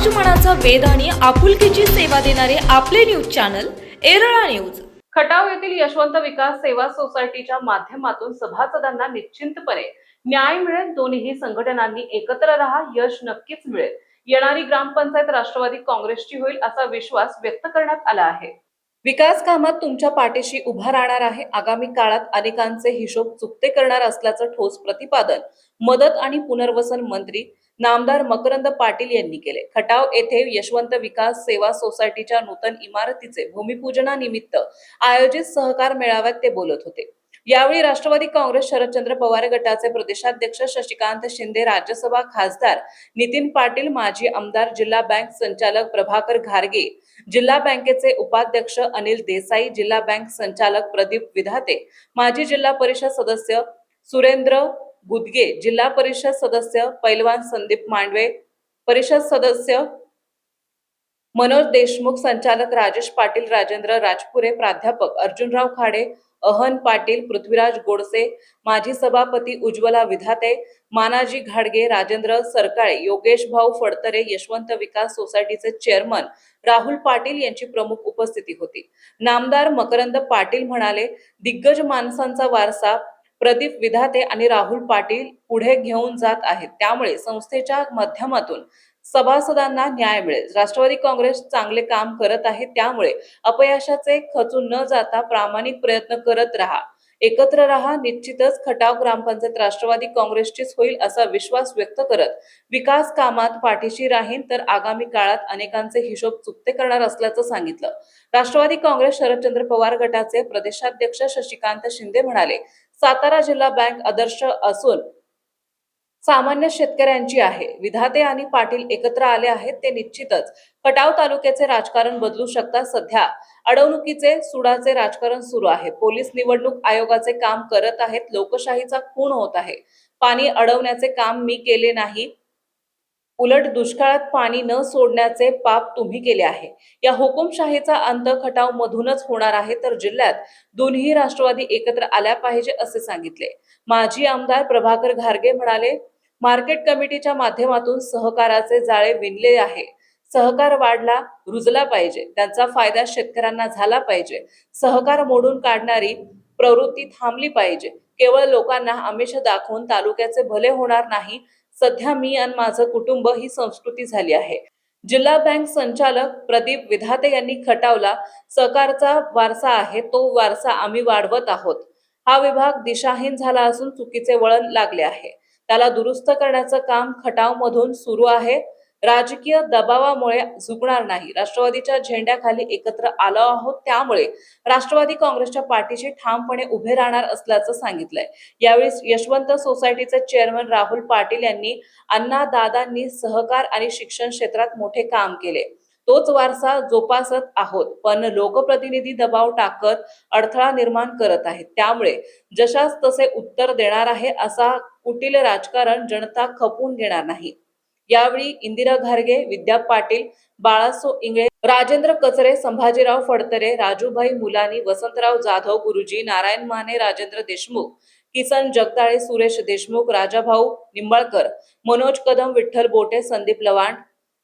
मनाचा वेध आणि आपुलकीची सेवा देणारे आपले news channel Erala news. Khatav येथील यशवंत विकास सेवा सोसायटीच्या माध्यमातून सभासदांना निश्चिंतपणे न्याय मिळेल। दोन्ही संघटनांनी एकत्र राहा, यश नक्कीच मिळेल। येणारी ग्रामपंचायत राष्ट्रवादी काँग्रेसची होईल असा विश्वास व्यक्त करण्यात आला आहे। विकास कामात तुमच्या पाठीशी उभा राहणार आहे। आगामी काळात अनेकांचे हिशोब चुकते करणार असल्याचं ठोस प्रतिपादन मदत आणि पुनर्वसन मंत्री नामदार मकरंद पाटील यांनी केले। खटाव येथे यशवंत विकास सेवा सोसायटीच्या नूतन इमारतीचे भूमिपूजनानिमित्त आयोजित सहकार मेळाव्यात ते बोलत होते। यावेळी राष्ट्रवादी काँग्रेस शरदचंद्र पवार गटाचे प्रदेशाध्यक्ष शशिकांत शिंदे, राज्यसभा खासदार नितीन पाटील, माजी आमदार, जिल्हा बँक संचालक प्रभाकर घारगे, जिल्हा बँकेचे उपाध्यक्ष अनिल देसाई, जिल्हा बँक संचालक प्रदीप विधाते, माजी जिल्हा परिषद सदस्य सुरेंद्र बुदगे, जिल्हा परिषद सदस्य पैलवान संदीप मांडवे, परिषद सदस्य मनोज देशमुख, संचालक राजेश पाटील, राजेंद्र राजपुरे, प्राध्यापक अर्जुनराव खाडे, अहन पाटील, पृथ्वीराज गोडसे, माजी सभापती उज्ज्वला विधाते, मानाजी घाडगे, राजेंद्र सरकाळे, योगेश भाऊ फडतरे, यशवंत विकास सोसायटीचे चेअरमन राहुल पाटील यांची प्रमुख उपस्थिती होती। नामदार मकरंद पाटील म्हणाले, दिग्गज माणसांचा वारसा प्रदीप विधाते आणि राहुल पाटील पुढे घेऊन जात आहेत, त्यामुळे संस्थेच्या माध्यमातून सभासदांना न्याय मिळेल। राष्ट्रवादी काँग्रेस चांगले काम करत आहे, त्यामुळे अपयशाचे खचून न जाता प्रामाणिक प्रयत्न करत राहा, एकत्र राहा। निश्चितच खटाव ग्रामपंचायत राष्ट्रवादी काँग्रेसचीच होईल असा विश्वास व्यक्त करत विकास कामात पाठीशी राहीन, तर आगामी काळात अनेकांचे हिशोब चुकते करणार असल्याचं सांगितलं। राष्ट्रवादी काँग्रेस शरदचंद्र पवार गटाचे प्रदेशाध्यक्ष शशिकांत शिंदे म्हणाले, सातारा जिल्हा बँक आदर्श असून सामान्य शेतकऱ्यांची आहे। विधाते आणि पाटील एकत्र आले आहेत, ते निश्चितच खटाव तालुक्याचे राजकारण बदलू शकतात। सध्या अडवणुकीचे सुडाचे राजकारण सुरू आहे। पोलीस निवडणूक आयोगाचे काम करत आहेत, लोकशाहीचा खून होत आहे। पाणी अडवण्याचे काम मी केले नाही, उलट दुष्काळात पाणी न सोडण्याचे पाप तुम्ही केले आहे। या हुकुमशाहीचा अंत खटाव मधूनच होणार आहे, तर जिल्ह्यात दोन्ही राष्ट्रवादी एकत्र आल्या पाहिजे असे सांगितले। माजी आमदार प्रभाकर घारगे म्हणाले, मार्केट कमिटीच्या माध्यमातून सहकाराचे जाळे विणले आहे। सहकार वाढला, रुजला पाहिजे, त्यांचा फायदा शेतकऱ्यांना झाला पाहिजे। सहकार मोडून काढणारी प्रवृत्ती थांबली पाहिजे। केवळ लोकांना आमिष दाखवून तालुक्याचे भले होणार नाही। सध्या मी आणि माझं कुटुंब ही संस्कृती झाली आहे। जिल्हा बँक संचालक प्रदीप विधाते यांनी खटावला सहकारचा वारसा आहे, तो वारसा आम्ही वाढवत आहोत। हा विभाग दिशाहीन झाला असून चुकीचे वळण लागले आहे, त्याला दुरुस्त करण्याचं काम खटाव मधून सुरू आहे। राजकीय दबावामुळे झुकणार नाही, राष्ट्रवादीच्या झेंड्याखाली एकत्र आलो आहोत, त्यामुळे राष्ट्रवादी काँग्रेसच्या पाठीशी ठामपणे उभे राहणार असल्याचं सांगितलंय। यावेळी यशवंत सोसायटीचे चेअरमन राहुल पाटील यांनी अण्णा दादांनी सहकार आणि शिक्षण क्षेत्रात मोठे काम केले, तोच वारसा जोपासत आहोत, पण लोकप्रतिनिधी दबाव टाकत अडथळा निर्माण करत आहेत, त्यामुळे जशास तसे उत्तर देणार आहे। असा कुटील राजकारण जनता खपवून घेणार नाही। यावेळी इंदिरा घारगे, विद्या पाटील, बाळासो इंगळे, राजेंद्र कचरे, संभाजीराव फडतरे, राजूभाई मुलानी, वसंतराव जाधव, गुरुजी नारायण माने, राजेंद्र देशमुख, किसन जगताळे, सुरेश देशमुख, राजाभाऊ निंबाळकर, मनोज कदम, विठ्ठल बोटे, संदीप लवांड,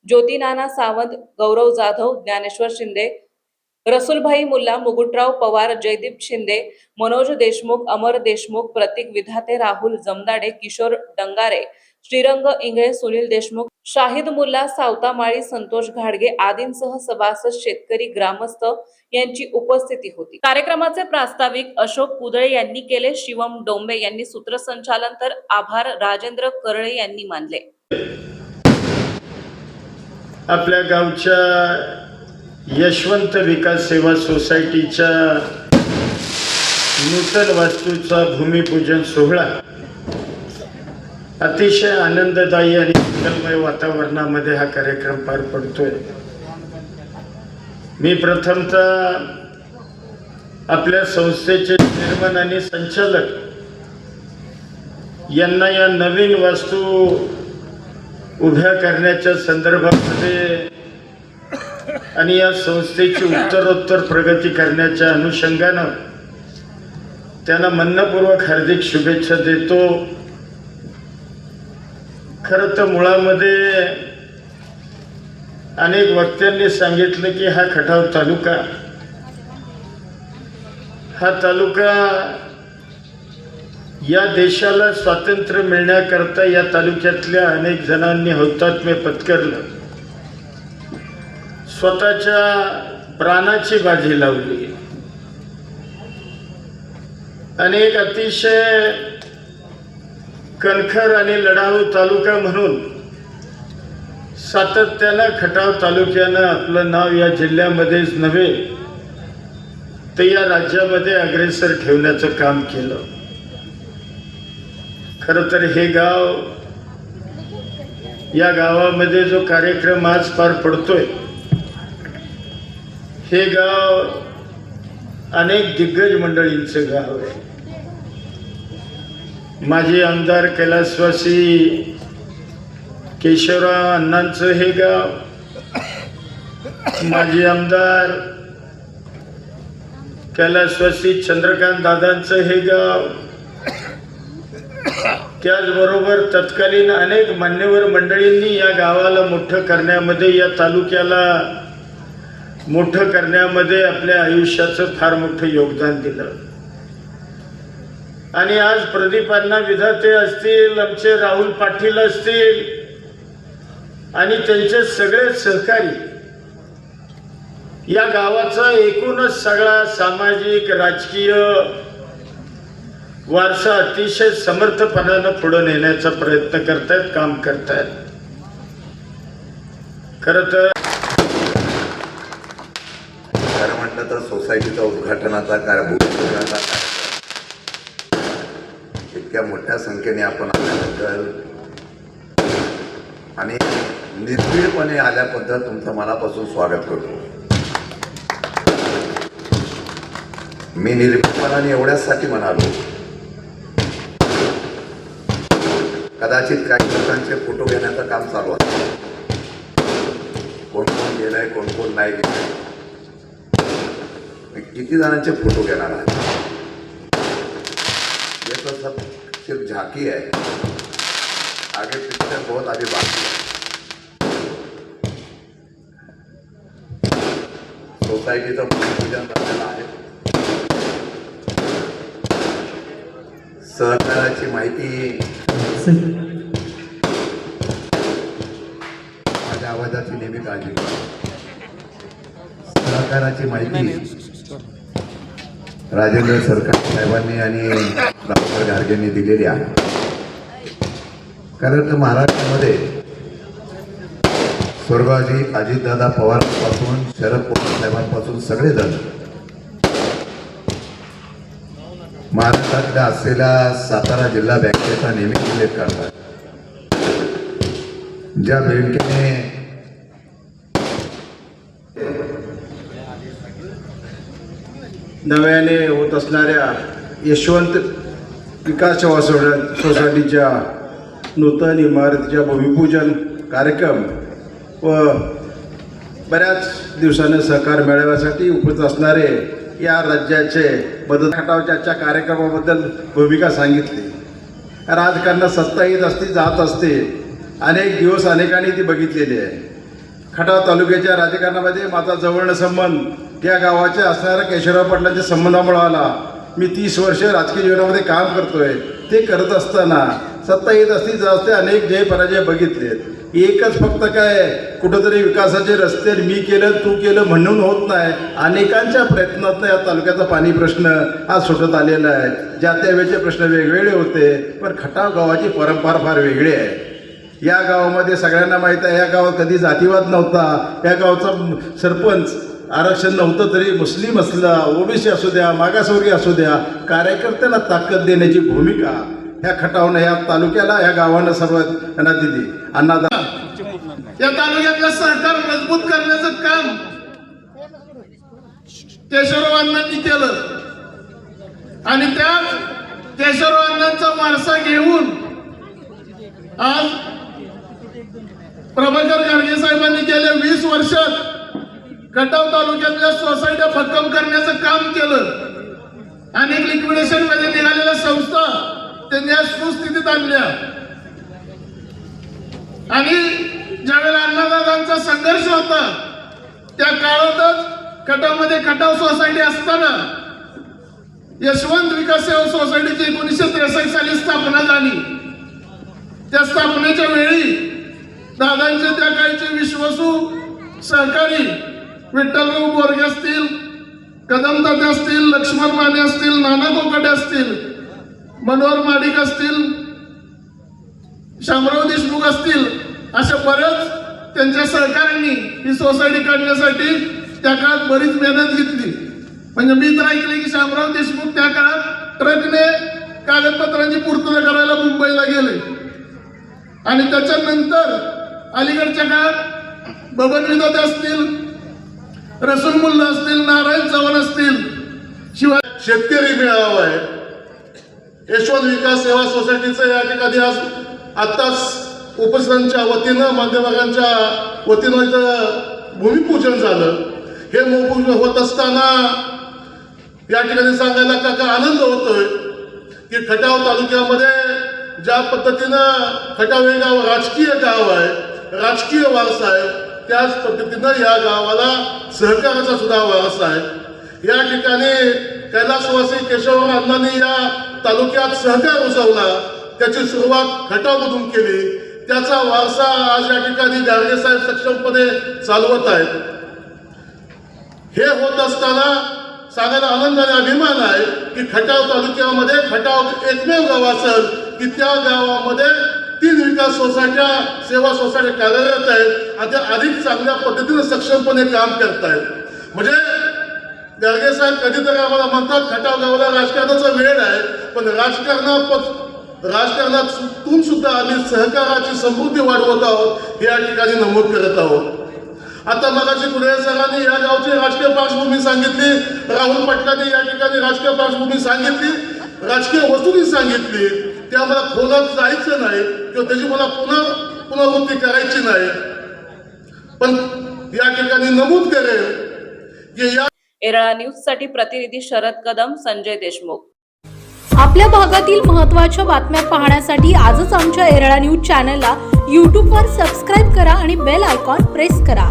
ज्योतिनाना सावंत, गौरव जाधव, ज्ञानेश्वर शिंदे, रसूलभाई मुल्ला, मुकुटराव पवार, जयदीप शिंदे, मनोज देशमुख, अमर देशमुख, प्रतीक विधाते, राहुल जमदाडे, किशोर डंगारे, श्रीरंग इंगळे, सुनील देशमुख, शाहिद मुल्ला, सावतामाळी, संतोष घाडगे आदींसह सभासद, शेतकरी, ग्रामस्थ यांची उपस्थिती होती। कार्यक्रमाचे प्रास्ताविक अशोक कुदळे यांनी केले, शिवम डोंबे यांनी सूत्रसंचालन, तर आभार राजेंद्र करळे यांनी मानले। आपल्या गावच्या यशवंत विकास सेवा सोसायटीच्या नूतन वास्तूचा भूमिपूजन सोहळा अतिशय आनंददायी आणि मंगलमय वातावरणामध्ये हा कार्यक्रम पार पडतोय। मी प्रथमतः आपल्या संस्थेचे चेअरमन आणि संचालक यांना या नवीन वास्तू उभ्या करण्याच्या संदर्भामध्ये आणि या संस्थेची उत्तरोत्तर प्रगती करण्याच्या अनुषंगानं त्यांना मनपूर्वक हार्दिक शुभेच्छा देतो। खरं तर मुळामध्ये अनेक वक्त्यांनी सांगितलं की हा खटाव तालुका, हा तालुका या देशाला स्वातंत्र्य मिळण्याकरता या तालुक्यातल्या अनेक जणांनी हौतात्म्य पत्करलं, स्वतःच्या प्राणाची बाजी लावली. अनेक अतिशय कणखर आणि लढाऊ तालुका म्हणून सातत्यानं खटाव तालुक्यानं आपलं नाव या जिल्ह्यामध्येच नव्हे तर या राज्यामध्ये अग्रेसर ठेवण्याचं काम केलं. खरं तर हे गाव, या गावामध्ये जो कार्यक्रम आज पार पडतोय, हे गाव अनेक दिग्गज मंडळींचं गाव आहे. माजी आमदार कैलासवासी केशवराव अण्णांचं हे गाव, माजी आमदार कैलासवासी चंद्रकांत दादांचं हे गाव, त्याचबरोबर तत्कालीन अनेक मान्यवर मंडळींनी या गावाला मोठं करण्यामध्ये, या तालुक्याला मोठं करण्यामध्ये आपल्या आयुष्याचं फार मोठं योगदान दिलं. आणि आज प्रदीपांना विधाते असतील, आमचे राहुल पाटील असतील आणि त्यांचे सगळे सहकारी, या गावाचा एकूणच सगळा सामाजिक राजकीय वारसा अतिशय समर्थपणानं पुढे नेण्याचा प्रयत्न करतायत, काम करतायत. खरं तर म्हटलं तर सोसायटीचा उद्घाटनाचा कार्यक्रम इतक्या मोठ्या संख्येने आपण आल्याबद्दल आणि निर्भीडपणे आल्याबद्दल तुमचं मनापासून स्वागत करतो. मी निर्भीडपणाने एवढ्यासाठी म्हणालो, कदाचित काही लोकांचे फोटो घेण्याचं काम चालू असतं, कोण कोण गेलंय कोण कोण नाही गेलंय, किती जणांचे फोटो घेणार आहे ये तो सब सिर्फ झांकी है, आगे पिक्चर बहुत आगे बाकी है. सोसायटीचं भूमिपूजन झालेलं आहे. सहकाराची माहिती, माझ्या आवाजाची नेहमी काळजी घ्या. सहकाराची माहिती राजेंद्र सरकार साहेबांनी आणि डॉक्टर गार्गेंनी दिलेली आहे. कारण तर महाराष्ट्रामध्ये स्वर्गवासी अजितदादा पवारांपासून शरद पवार साहेबांपासून सगळेजण महाराष्ट्रातल्या असलेल्या सातारा जिल्हा बँकेचा नेहमी उल्लेख करतात. ज्या बँकेने नव्याने होत असणाऱ्या यशवंत विकास सोसायटीच्या नूतन इमारतीच्या भूमिपूजन कार्यक्रम व बऱ्याच दिवसानं सहकार मेळाव्यासाठी उपस्थित असणारे या राज्याचे मदत खटावच्या कार्यक्रमाबद्दल भूमिका सांगितली. राजकारणात सत्ता येत असते, जात असते, अनेक दिवस अनेकांनी ती बघितलेली आहे. खटाव तालुक्याच्या राजकारणामध्ये माझा जवळनं संबंध या गावाच्या असणाऱ्या केशवराव पाटलांच्या संबंधामुळे आला. मी 30 वर्ष राजकीय जीवनामध्ये काम करतोय. ते करत असताना सत्ता येत असती, जात असते, अनेक जय पराजय बघितलेत. एकच फक्त काय कुठंतरी विकासाचे रस्ते मी केलं तू केलं म्हणून होत नाही. अनेकांच्या प्रयत्नातनं या तालुक्याचा पाणी प्रश्न आज सुटत आलेला आहे. ज्या त्यावेळेचे प्रश्न वेगवेगळे होते, पण खटाव गावाची परंपरा फार वेगळी आहे. या गावामध्ये सगळ्यांना माहीत आहे, या गावात कधी जातीवाद नव्हता. या गावचा सरपंच आरक्षण नव्हतं तरी मुस्लिम असला, ओबीसी असू द्या, मागासवर्गीय असू द्या, कार्यकर्त्यांना ताकद देण्याची भूमिका ह्या खटावनं, ह्या तालुक्याला, ह्या गावानं सर्वांना दिली. अण्णादा या तालुक्यातलं सहकार मजबूत करण्याचं काम केशवराव अण्णांनी केलं आणि त्या केशवराव अण्णांचा वारसा घेऊन आज प्रभाकर गाडगे साहेबांनी गेल्या 20 वर्षात खटाव तालुक्यातल्या सोसायट्या भक्कम करण्याचं काम केलं. अनेक लिक्विडेशन मध्ये निघालेल्या संस्था त्यांनी आज सुस्थितीत आणल्या आणि ज्यावेळेला अण्णादादांचा संघर्ष होता त्या काळातच खटावमध्ये खटाव सोसायटी असताना यशवंत विकास सेवा सोसायटीची 1963 साली स्थापना झाली. त्या स्थापनेच्या वेळी दादांचे त्या काळचे विश्वासू सहकारी विठ्ठलराव बोरगे असतील, कदमदादा असतील, लक्ष्मण माने असतील, नाना कोकाटे असतील, मनोहर माडिक असतील, शामराव देशमुख असतील, अशा बऱ्याच त्यांच्या सहकाऱ्यांनी ही सोसायटी काढण्यासाठी त्या काळात बरीच मेहनत घेतली. म्हणजे मी तर ऐकले की शामराव देशमुख त्या काळात ट्रकने कागदपत्रांची पूर्तता करायला मुंबईला गेले आणि त्याच्यानंतर अलीकडच्या काळात बबन विनोद असतील, रसूल मुल्ला असतील, नारायण चव्हाण असतील, शिवाय शेतकरी मेळावा आहे. यशवंत विकास सेवा सोसायटीचं या ठिकाणी आज आत्ताच उपस्थितांच्या वतीनं माध्यमांच्या वतीनं इथं भूमिपूजन झालं. हे भूमिपूजन होत असताना या ठिकाणी सांगायला का आनंद होतोय की खटाव तालुक्यामध्ये ज्या पद्धतीनं खटाव हे गाव राजकीय गाव आहे, राजकीय वारसा आहे, त्याच पद्धतीनं या गावाला सहकाराचा सुद्धा वारसा आहे. या ठिकाणी कैलासवासी केशवराव अण्णांनी या तालुक्यात सहकार रुजवला, त्याची सुरुवात खटावमधून केली. त्याचा वारसा आज या ठिकाणी गाडगे साहेब सक्षमपणे चालवत आहेत. हे होत असताना सांगायला आनंद आणि अभिमान आहे की खटाव तालुक्यामध्ये खटाव एकमेव गाव असेल की त्या गावामध्ये 3 विकास सोसायट्या, सेवा सोसायट्या कार्यरत आहेत आणि त्या अधिक चांगल्या पद्धतीने सक्षमपणे काम करतायत. म्हणजे गाडगे साहेब कधीतरी आम्हाला म्हणतात खटाव गावाला राजकारणाचा वेळ आहे, पण राजकारणातून सुद्धा आम्ही सहकाराची समृद्धी वाढवत आहोत, हे या ठिकाणी नमूद करत आहोत. आता मगाशी कुडे सरांनी या गावची राजकीय पार्श्वभूमी सांगितली, राहुल पाटलांनी या ठिकाणी राजकीय पार्श्वभूमी सांगितली, राजकीय वस्तूंनी सांगितली. ते आम्हाला खोलात जायचं नाही किंवा त्याची मला पुनरावृत्ती करायची नाही, पण या ठिकाणी नमूद करेल की या एरळा न्यूज साठी प्रतिनिधी शरद कदम, संजय देशमुख. आपल्या भागातील महत्त्वाच्या बातम्या पाहण्यासाठी आजच आमच्या एरळा न्यूज चॅनलला यूट्यूबवर सबस्क्राईब करा आणि बेल आयकॉन प्रेस करा.